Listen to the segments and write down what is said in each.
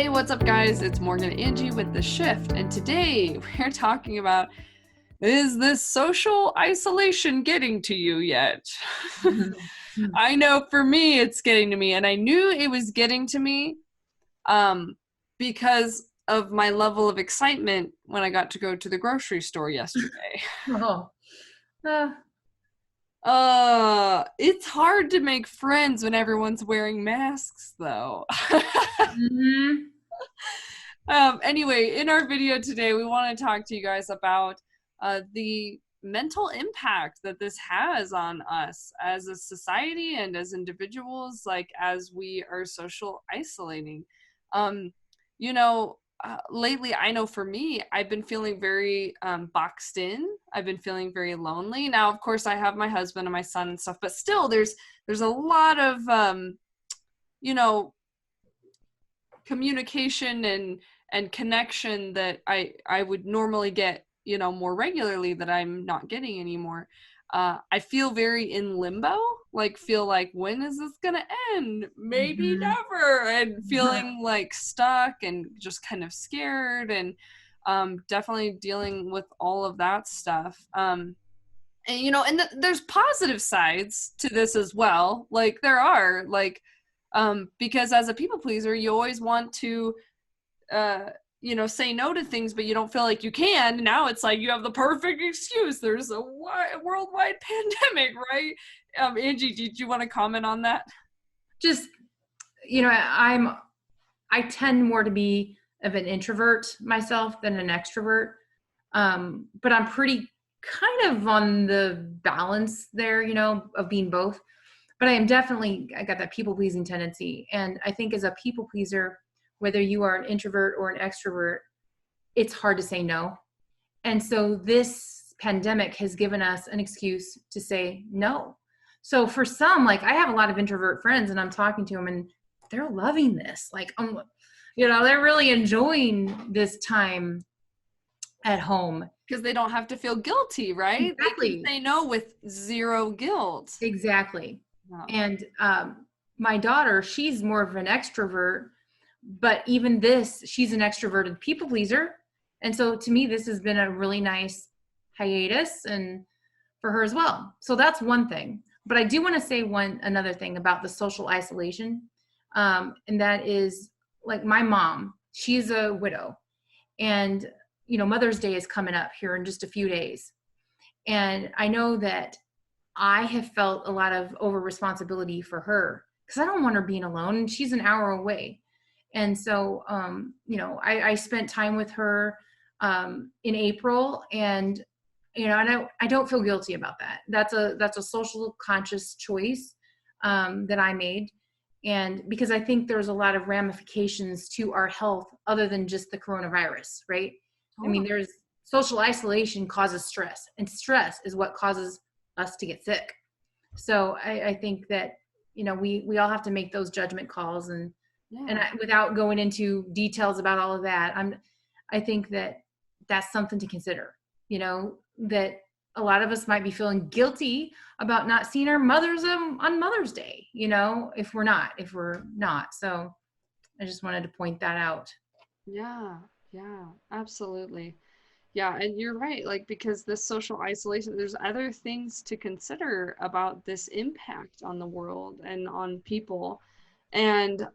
Hey, what's up, guys? It's Morgan and Angie with The Shift, and today we're talking about, is this social isolation getting to you yet? I know for me, it's getting to me, and I knew it was getting to me because of my level of excitement when I got to go to the grocery store yesterday. Oh, It's hard to make friends when everyone's wearing masks, though. mhm. Anyway, in our video today, we want to talk to you guys about the mental impact that this has on us as a society and as individuals, like as we are social isolating. Um, Lately, I know for me, I've been feeling very boxed in. I've been feeling very lonely. Now, of course, I have my husband and my son and stuff, but still, there's a lot of you know communication and connection that I would normally get, more regularly, that I'm not getting anymore. I feel very in limbo, like feel like, when is this gonna end? Maybe Mhm. never. And feeling like stuck and just kind of scared, and definitely dealing with all of that stuff. And there's positive sides to this as well. Like there are, like, because as a people pleaser, you always want to uh say no to things, but you don't feel like you can. Now it's like you have the perfect excuse. There's a worldwide pandemic, right? Angie, did you want to comment on that? Just, I tend more to be of an introvert myself than an extrovert. But I'm pretty kind of on the balance there, of being both. But I got that people pleasing tendency. And I think as a people pleaser, whether you are an introvert or an extrovert, it's hard to say no. And so this pandemic has given us an excuse to say no. So for some, like I have a lot of introvert friends and I'm talking to them and they're loving this. Like, they're really enjoying this time at home. Because they don't have to feel guilty, right? They can Exactly. say no with zero guilt. Exactly. Wow. And my daughter, she's more of an extrovert, but even this, she's an extroverted people pleaser. And so to me, this has been a really nice hiatus and for her as well. So that's one thing. But I do want to say another thing about the social isolation. And that is, like, my mom, she's a widow, and Mother's Day is coming up here in just a few days. And I know that I have felt a lot of over responsibility for her because I don't want her being alone, and she's an hour away. And so, I spent time with her in April, and I don't feel guilty about that. That's a social conscious choice that I made, and because I think there's a lot of ramifications to our health other than just the coronavirus, right? I mean, Totally. there's social isolation causes stress, and stress is what causes us to get sick. So I think that we all have to make those judgment calls, and Yeah. without going into details about all of that, I think that that's something to consider. That a lot of us might be feeling guilty about not seeing our mothers on Mother's Day. If we're not. So I just wanted to point that out. Yeah. Yeah. Absolutely. Yeah, and you're right, like, because this social isolation, there's other things to consider about this impact on the world and on people. And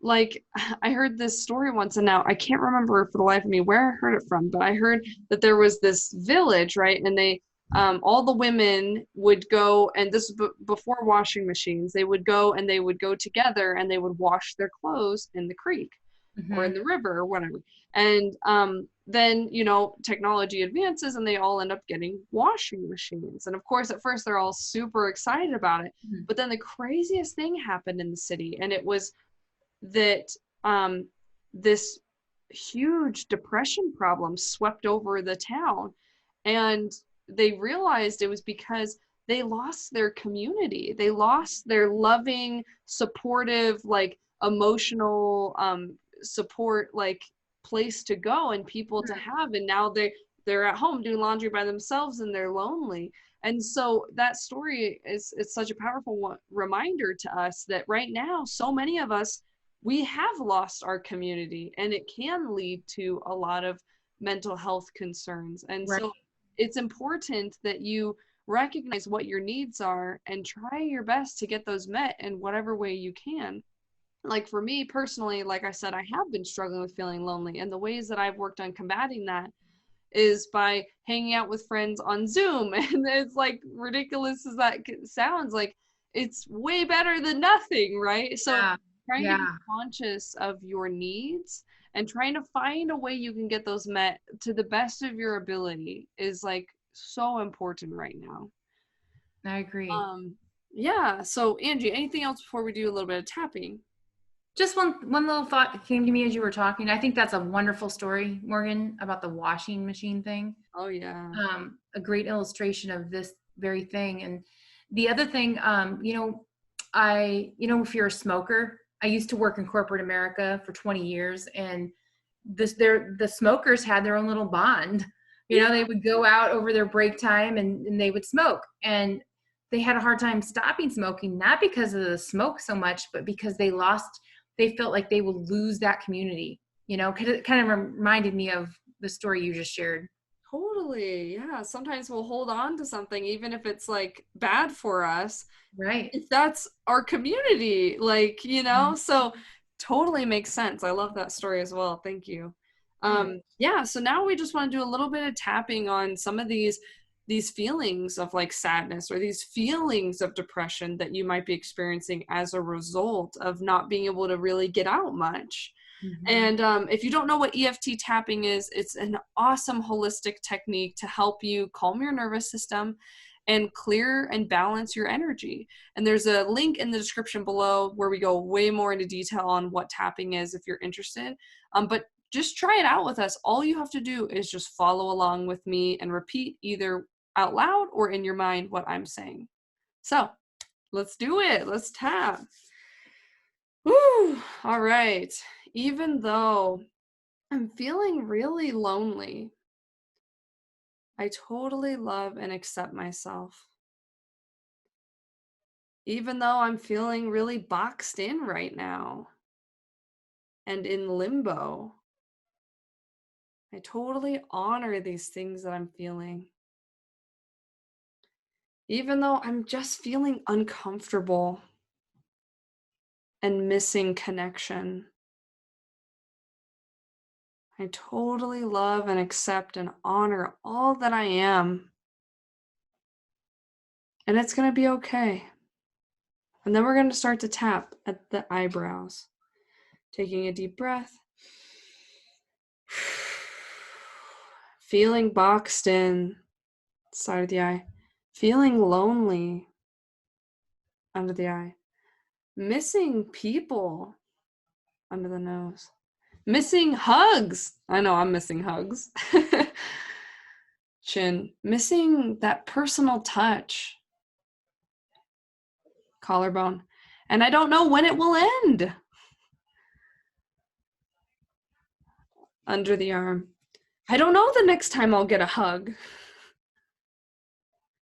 like, I heard this story once, and now I can't remember for the life of me where I heard it from, but I heard that there was this village, right? And they all the women would go, and this was before washing machines. They would go and they would go together and they would wash their clothes in the creek or in Hmm. the river or whatever. And then, technology advances and they all end up getting washing machines. And of course, at first, they're all super excited about it. But then the craziest thing happened in the city, and it was that this huge depression problem swept over the town. And they realized it was because they lost their community. They lost their loving, supportive, like emotional support, like place to go and people to have. And now they're at home doing laundry by themselves and they're lonely. And so that story is such a powerful reminder to us that right now, so many of us we have lost our community, and it can lead to a lot of mental health concerns. And Right. so it's important that you recognize what your needs are and try your best to get those met in whatever way you can. Like for me personally, like I said, I have been struggling with feeling lonely, and the ways that I've worked on combating that is by hanging out with friends on Zoom. And it's like ridiculous as that sounds, like it's way better than nothing, right? So Yeah. trying to be Yeah. conscious of your needs and trying to find a way you can get those met to the best of your ability is like so important right now. I agree. Um yeah, so Angie, anything else before we do a little bit of tapping? Just one little thought came to me as you were talking. I think that's a wonderful story, Morgan, about the washing machine thing. Oh yeah. A great illustration of this very thing. And the other thing, if you're a smoker, I used to work in corporate America for 20 years, and the smokers had their own little bond. They would go out over their break time and they would smoke, and they had a hard time stopping smoking, not because of the smoke so much, but because they felt like they would lose that community. It kind of reminded me of the story you just shared. Totally. Yeah. Sometimes we'll hold on to something, even if it's like bad for us, Right. if that's our community, like, so totally makes sense. I love that story as well. Thank you. Good. Yeah. So now we just want to do a little bit of tapping on some of these feelings of like sadness or these feelings of depression that you might be experiencing as a result of not being able to really get out much. Mm-hmm. And if you don't know what EFT tapping is, it's an awesome holistic technique to help you calm your nervous system and clear and balance your energy. And there's a link in the description below where we go way more into detail on what tapping is if you're interested. But just try it out with us. All you have to do is just follow along with me and repeat either out loud or in your mind what I'm saying. So let's do it. Let's tap. Woo! All right. Even though I'm feeling really lonely, I totally love and accept myself. Even though I'm feeling really boxed in right now and in limbo, I totally honor these things that I'm feeling. Even though I'm just feeling uncomfortable and missing connection, I totally love and accept and honor all that I am. And it's going to be okay. And then we're going to start to tap at the eyebrows. Taking a deep breath. Feeling boxed in, side of the eye. Feeling lonely, under the eye. Missing people, under the nose. Missing hugs. I know I'm missing hugs. Chin. Missing that personal touch. Collarbone. And I don't know when it will end. Under the arm. I don't know the next time I'll get a hug.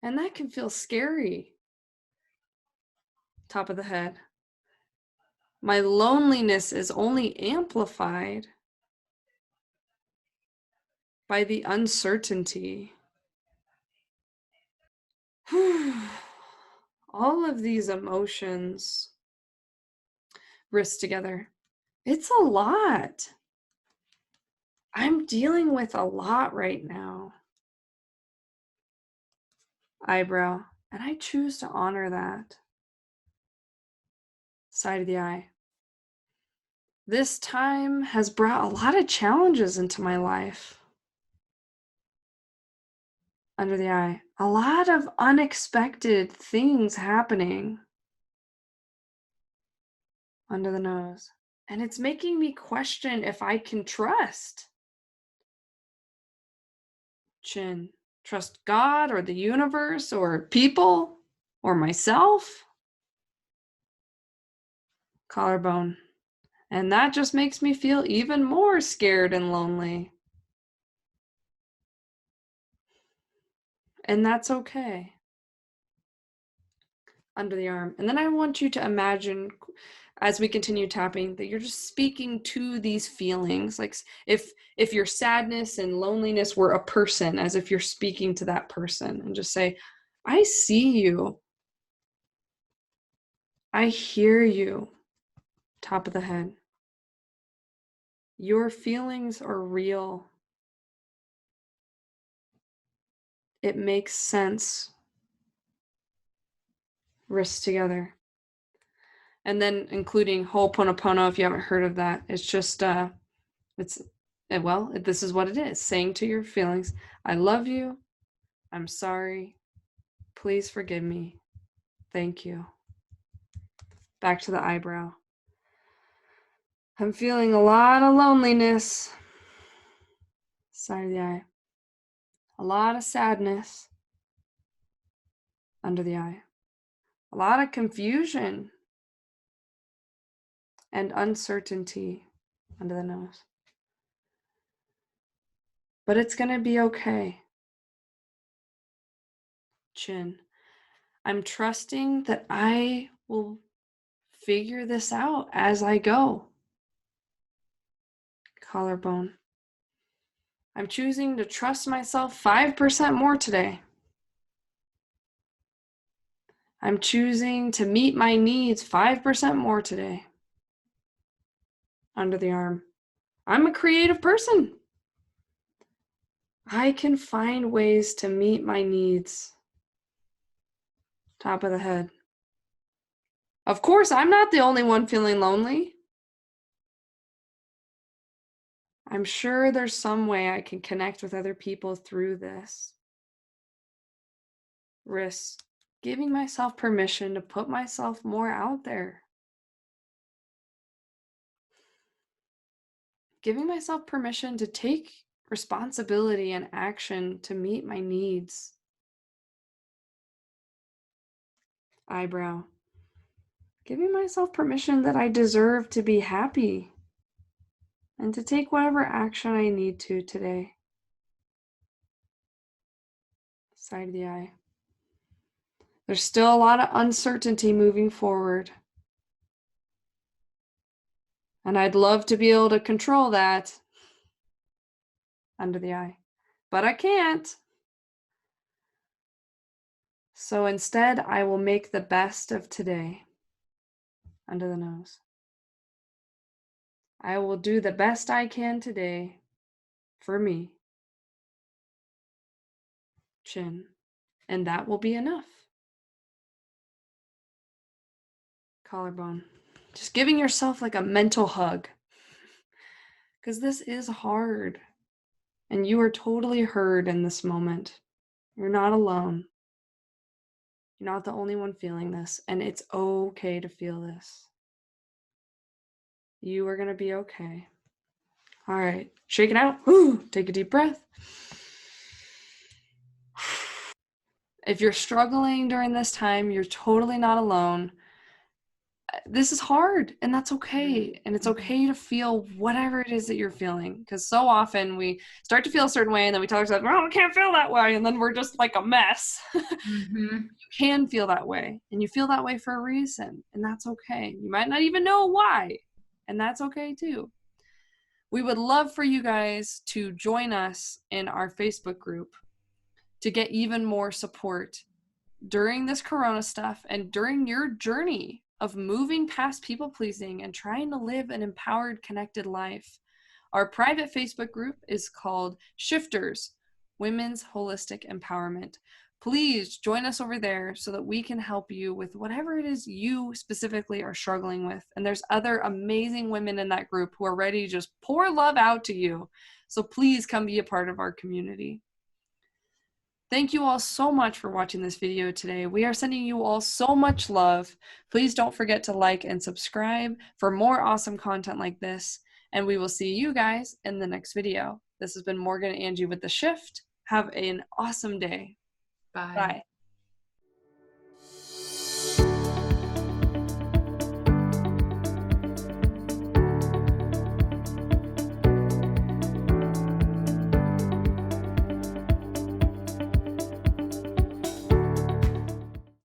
And that can feel scary. Top of the head. My loneliness is only amplified by the uncertainty. All of these emotions, wrists together. It's a lot. I'm dealing with a lot right now. Eyebrow, and I choose to honor that. Side of the eye. This time has brought a lot of challenges into my life. Under the eye. A lot of unexpected things happening. Under the nose. And it's making me question if I can trust. Chin. Trust God or the universe or people or myself. Collarbone. And that just makes me feel even more scared and lonely. And that's okay. under the arm. And then I want you to imagine, as we continue tapping, that you're just speaking to these feelings. Like if your sadness and loneliness were a person, as if you're speaking to that person, and just say, I see you. I hear you. Top of the head. Your feelings are real. It makes sense. Wrists together. And then including Ho'oponopono, if you haven't heard of that. It's just, this is what it is. Saying to your feelings, I love you. I'm sorry. Please forgive me. Thank you. Back to the eyebrow. I'm feeling a lot of loneliness. Side of the eye. A lot of sadness. Under the eye. A lot of confusion and uncertainty under the nose. But it's going to be okay. Chin. I'm trusting that I will figure this out as I go. Collarbone. I'm choosing to trust myself 5% more today. I'm choosing to meet my needs 5% more today. Under the arm. I'm a creative person. I can find ways to meet my needs. Top of the head. Of course, I'm not the only one feeling lonely. I'm sure there's some way I can connect with other people through this. Wrists. Giving myself permission to put myself more out there. Giving myself permission to take responsibility and action to meet my needs. Eyebrow. Giving myself permission that I deserve to be happy and to take whatever action I need to today. Side of the eye. There's still a lot of uncertainty moving forward. And I'd love to be able to control that. Under the eye. But I can't. So instead, I will make the best of today. Under the nose. I will do the best I can today for me. Chin. And that will be enough. Collarbone. Just giving yourself like a mental hug. Because this is hard. And you are totally heard in this moment. You're not alone. You're not the only one feeling this. And it's okay to feel this. You are going to be okay. All right. Shake it out. Whew. Take a deep breath. If you're struggling during this time, you're totally not alone. This is hard, and that's okay. And it's okay to feel whatever it is that you're feeling. Because so often we start to feel a certain way, and then we tell ourselves, oh, I can't feel that way. And then we're just like a mess. You can feel that way, and you feel that way for a reason. And that's okay. You might not even know why. And that's okay too. We would love for you guys to join us in our Facebook group to get even more support during this Corona stuff and during your journey of moving past people pleasing and trying to live an empowered, connected life. Our private Facebook group is called Shifters, Women's Holistic Empowerment. Please join us over there so that we can help you with whatever it is you specifically are struggling with. And there's other amazing women in that group who are ready to just pour love out to you. So please come be a part of our community. Thank you all so much for watching this video today. We are sending you all so much love. Please don't forget to like and subscribe for more awesome content like this. And we will see you guys in the next video. This has been Morgan and Angie with The Shift. Have an awesome day. Bye. Bye.